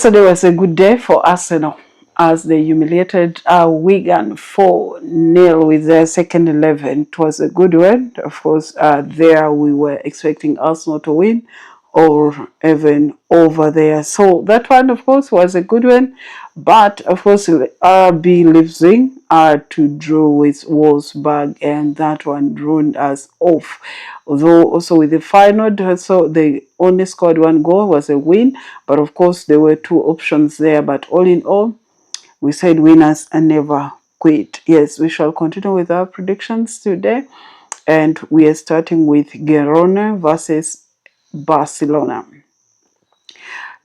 Yesterday was a good day for Arsenal as they humiliated Wigan 4-0 with their second 11. It was a good win. Of course, there we were expecting Arsenal to win or even over there. So that one, of course, was a good win. But, of course, RB Leipzig to draw with Wolfsburg, and that one ruined us off. Although also with the final, so they only scored one goal, was a win. But, of course, there were two options there. But all in all, we said winners and never quit. Yes, we shall continue with our predictions today. And we are starting with Girona versus Barcelona.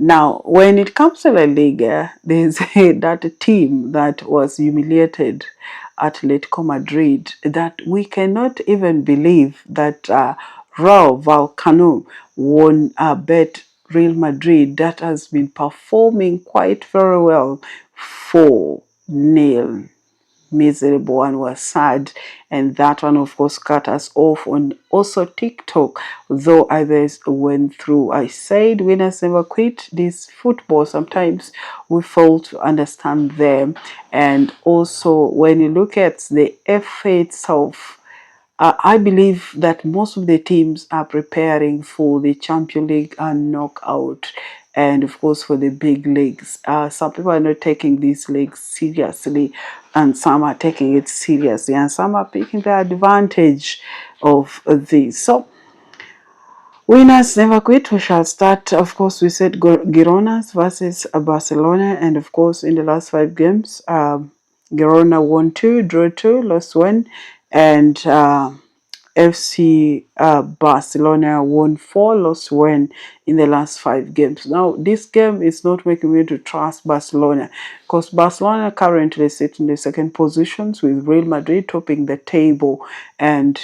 Now, when it comes to La Liga, there's that team that was humiliated, Atletico Madrid, that we cannot even believe that Raul Vallecano won a bet Real Madrid that has been performing quite very well 4-0. Miserable one was sad, and that one of course cut us off on also TikTok. Though others went through, I said winners never quit. This football, sometimes we fail to understand them. And also when you look at the FA itself, I believe that most of the teams are preparing for the Champions League and knockout, and of course for the big leagues. Some people are not taking these leagues seriously, and some are taking it seriously, and some are taking the advantage of this. So winners never quit. We shall start. Of course, we said Girona versus Barcelona, and of course in the last 5 games, Girona won 2, drew 2, lost 1, and FC Barcelona won 4, lost 1 in the last 5 games. Now, this game is not making me to trust Barcelona because Barcelona currently sit in the second positions with Real Madrid topping the table, and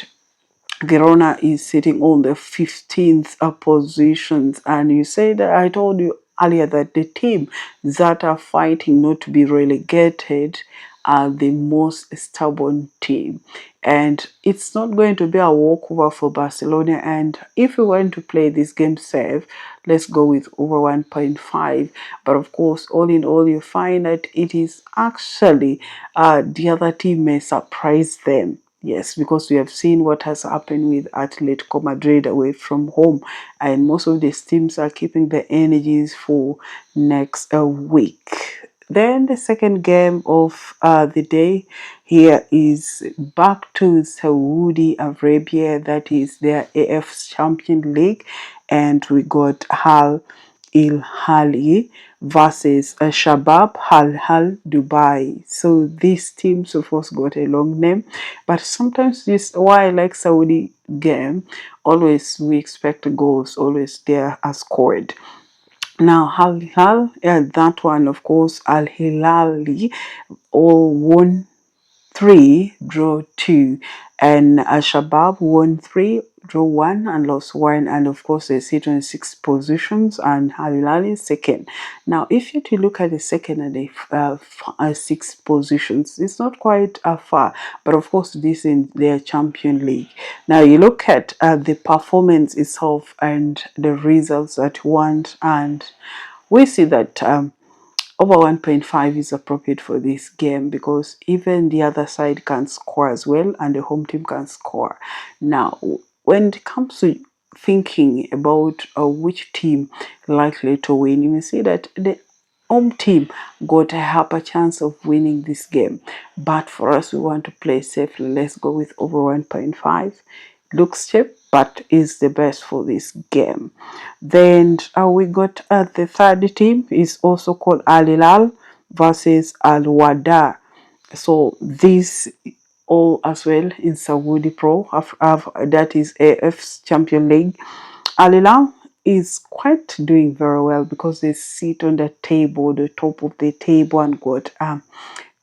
Girona is sitting on the 15th positions. And you said that I told you earlier that the team that are fighting not to be relegated are the most stubborn team, and it's not going to be a walkover for Barcelona. And if we want to play this game safe, let's go with over 1.5. But of course, all in all, you find that it is actually the other team may surprise them. Yes, because we have seen what has happened with Atletico Madrid away from home, and most of these teams are keeping the energies for next week. Then the second game of the day here is back to Saudi Arabia, that is their AF Champions League, and we got Al-Ahli versus Shabab Al-Hilal Dubai. So these teams of course got a long name, but sometimes this why I like Saudi game, always we expect goals, always there are scored. Now, Al-Hilal, that one, of course, Al-Hilali all won 3, draw 2, and Shabab won 3, draw 1, and lost 1, and of course they sit on 6 positions, and Al-Hilal is second. Now, if you to look at the second and the 6 positions, it's not quite far, but of course this in their Champion League. Now, you look at the performance itself and the results at once, and we see that over 1.5 is appropriate for this game because even the other side can score as well, and the home team can score. Now, when it comes to thinking about which team likely to win, you may see that the home team got a upper chance of winning this game. But for us, we want to play safely. Let's go with over 1.5. Looks cheap, but is the best for this game. Then we got the third team is also called Al-Hilal versus Al-Wahda. So this all as well in Saudi Pro, that is AF's Champion League. Al-Hilal is quite doing very well because they sit on the table, the top of the table, and got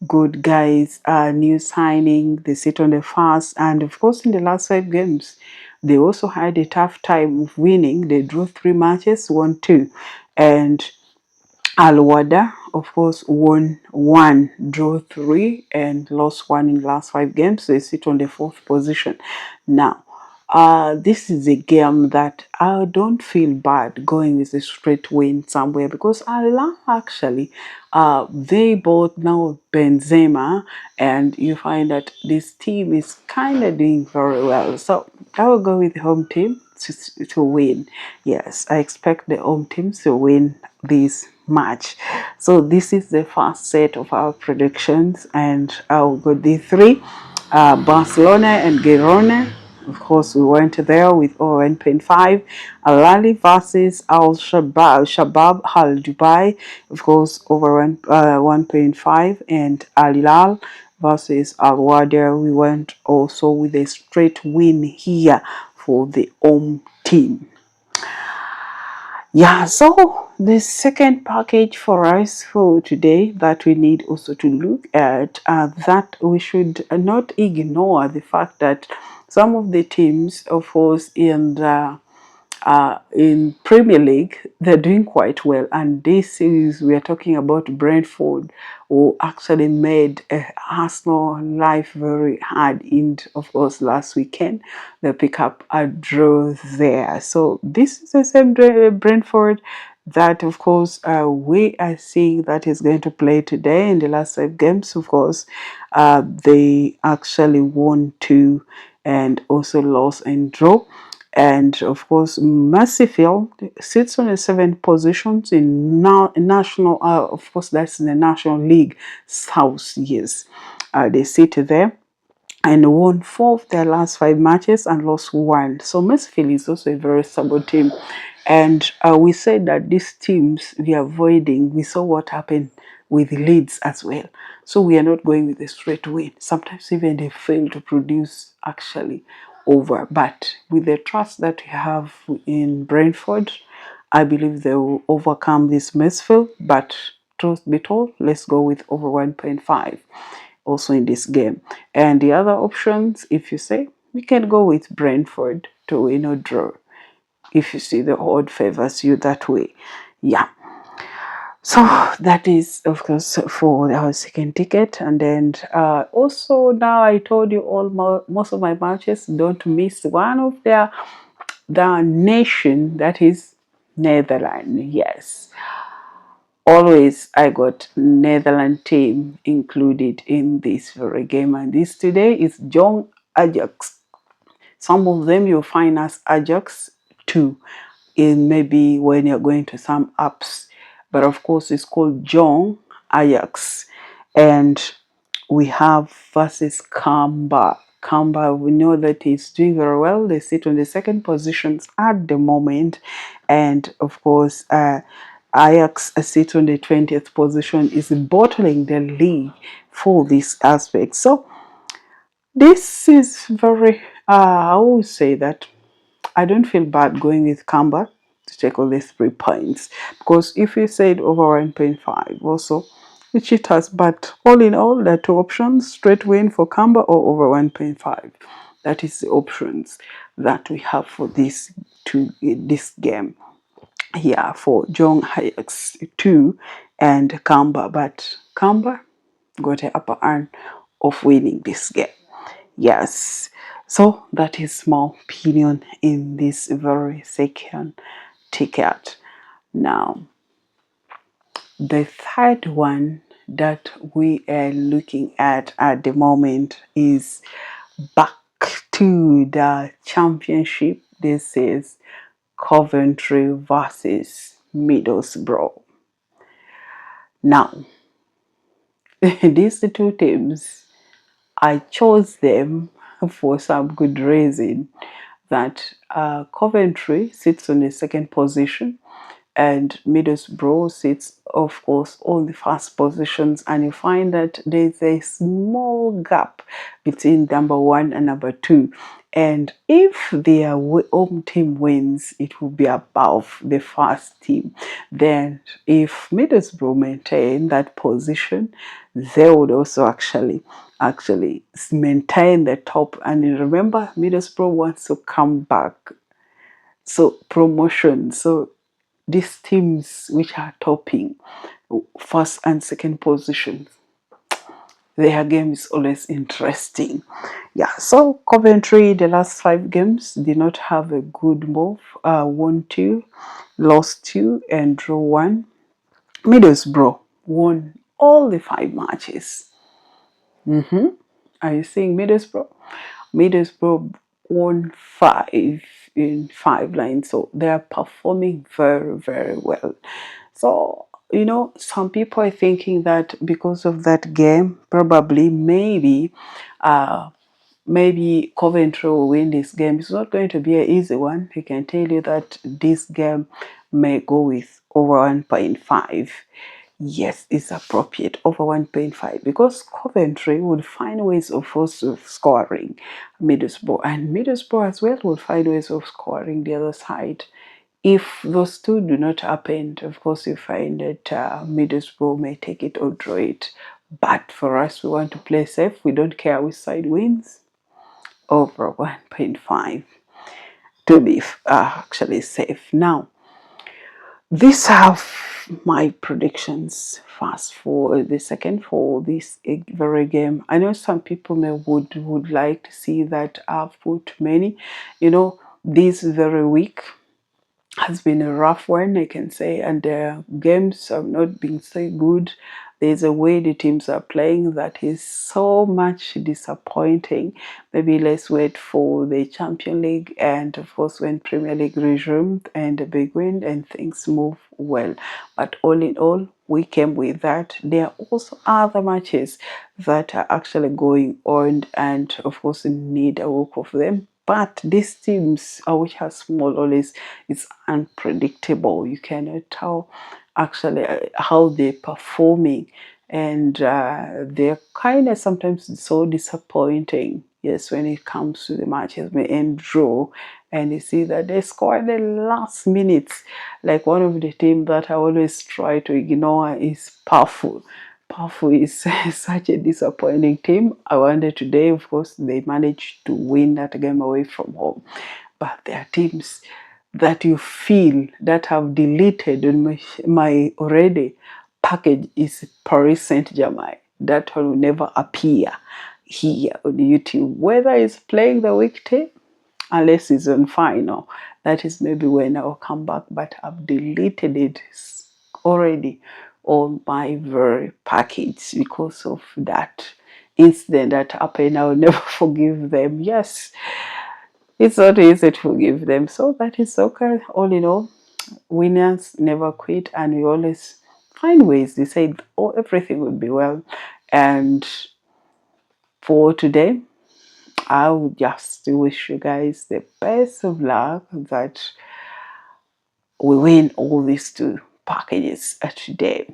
good guys, new signing. They sit on the first, and of course in the last 5 games they also had a tough time of winning. They drew 3 matches, won 2, and Al-Wahda of course won 1, drew 3, and lost 1 in the last 5 games. They sit on the 4th position. Now this is a game that I don't feel bad going with a straight win somewhere, because Allah actually, they both know Benzema, and you find that this team is kind of doing very well. So I will go with the home team to win. Yes, I expect the home teams to win this match. So this is the first set of our predictions, and I'll go the three. Barcelona and Girona. Of course, we went there with 1.5. Al-Ahli versus Shabab Al Dubai, of course, over 1.5. And Al-Hilal versus Al-Wahda. We went also with a straight win here for the home team. Yeah, so the second package for us for today that we need also to look at, that we should not ignore the fact that some of the teams, of course, in Premier League, they're doing quite well. And this is, we are talking about Brentford, who actually made Arsenal life very hard. In, of course, last weekend, they pick up a draw there. So this is the same Brentford that, of course, we are seeing that is going to play today. In the last 5 games, of course, they actually won 2 and also lost and draw. And of course, Macclesfield sits on the 7th positions in national. Of course, that's in the National League South. Yes, they sit there and won 4 of their last 5 matches and lost 1. So Macclesfield is also a very stable team. And we said that these teams we are avoiding, we saw what happened with Leeds as well. So we are not going with a straight win. Sometimes even they fail to produce actually over. But with the trust that we have in Brentford, I believe they will overcome this Macclesfield. But truth be told, let's go with over 1.5 also in this game. And the other options, if you say, we can go with Brentford to win or draw, if you see the odd favors you that way. Yeah. So that is, of course, for our second ticket. And then also now I told you most of my matches, don't miss one of the nation, that is Netherlands. Yes, always I got Netherlands team included in this very game, and this today is Jong Ajax. Some of them you'll find as Ajax too, in maybe when you're going to some apps, but of course it's called Jong Ajax. And we have versus Cambuur. Cambuur, we know that he's doing very well. They sit on the second positions at the moment, and of course Ajax sit on the 20th position, is bottling the league for this aspect. So this is very, I always say that I don't feel bad going with Cambuur to take all these 3 points, because if you said over 1.5 also, it cheaters. But all in all, there are 2 options: straight win for Cambuur or over 1.5. That is the options that we have for this game here for Jong Ajax 2 and Cambuur. But Cambuur got an upper hand of winning this game. Yes, so that is my opinion in this very second ticket. Now, the third one that we are looking at the moment is back to the championship. This is Coventry versus Middlesbrough. Now, these two teams, I chose them for some good reason. That Coventry sits on the second position, and Middlesbrough sits, of course, on the first positions, and you find that there's a small gap between number 1 and number 2. And if their home team wins, it will be above the first team. Then, if Middlesbrough maintain that position, they would also actually maintain the top. And remember, Middlesbrough wants to come back, so promotion. So these teams which are topping first and second positions, their game is always interesting. Yeah, so Coventry, the last 5 games, did not have a good move. Won 2, lost 2, and drew 1. Middlesbrough won all the 5 matches. Are you seeing Middlesbrough? Middlesbrough won 5 in 5 lines, so they are performing very, very well. So, some people are thinking that because of that game, probably maybe Coventry will win this game. It's not going to be an easy one. I can tell you that this game may go with over 1.5. Yes, it's appropriate over 1.5 because Coventry would find ways of also scoring Middlesbrough, and Middlesbrough as well would find ways of scoring the other side. If those two do not happen, of course, you find that Middlesbrough may take it or draw it. But for us, we want to play safe. We don't care which side wins. Over 1.5 to be actually safe. Now, these have my predictions fast for the second for this very game. I know some people would like to see that I've put many, this very week has been a rough one, I can say, and the games have not been so good. There's a way the teams are playing that is so much disappointing. Maybe let's wait for the Champions League and, of course, when Premier League resumed and a big win and things move well. But all in all, we came with that. There are also other matches that are actually going on and, of course, need a work of them. But these teams, which are small, always it's unpredictable. You cannot tell actually how they're performing, and they're kind of sometimes so disappointing. Yes, when it comes to the matches, may end draw, and you see that they score in the last minutes. Like one of the teams that I always try to ignore is Powerful. Powerful is such a disappointing team. I wonder today, of course, they managed to win that game away from home. But there are teams that you feel that have deleted on my already package is Paris Saint-Germain. That one will never appear here on YouTube. Whether it's playing the weekday, unless it's on final, that is maybe when I'll come back, but I've deleted it already on my very package because of that incident that happened. I'll never forgive them. Yes, it's not easy to forgive them. So that is okay. All in all, winners never quit, and we always find ways. They say, oh, everything will be well. And for today, I would just wish you guys the best of luck that we win all these 2 packages today.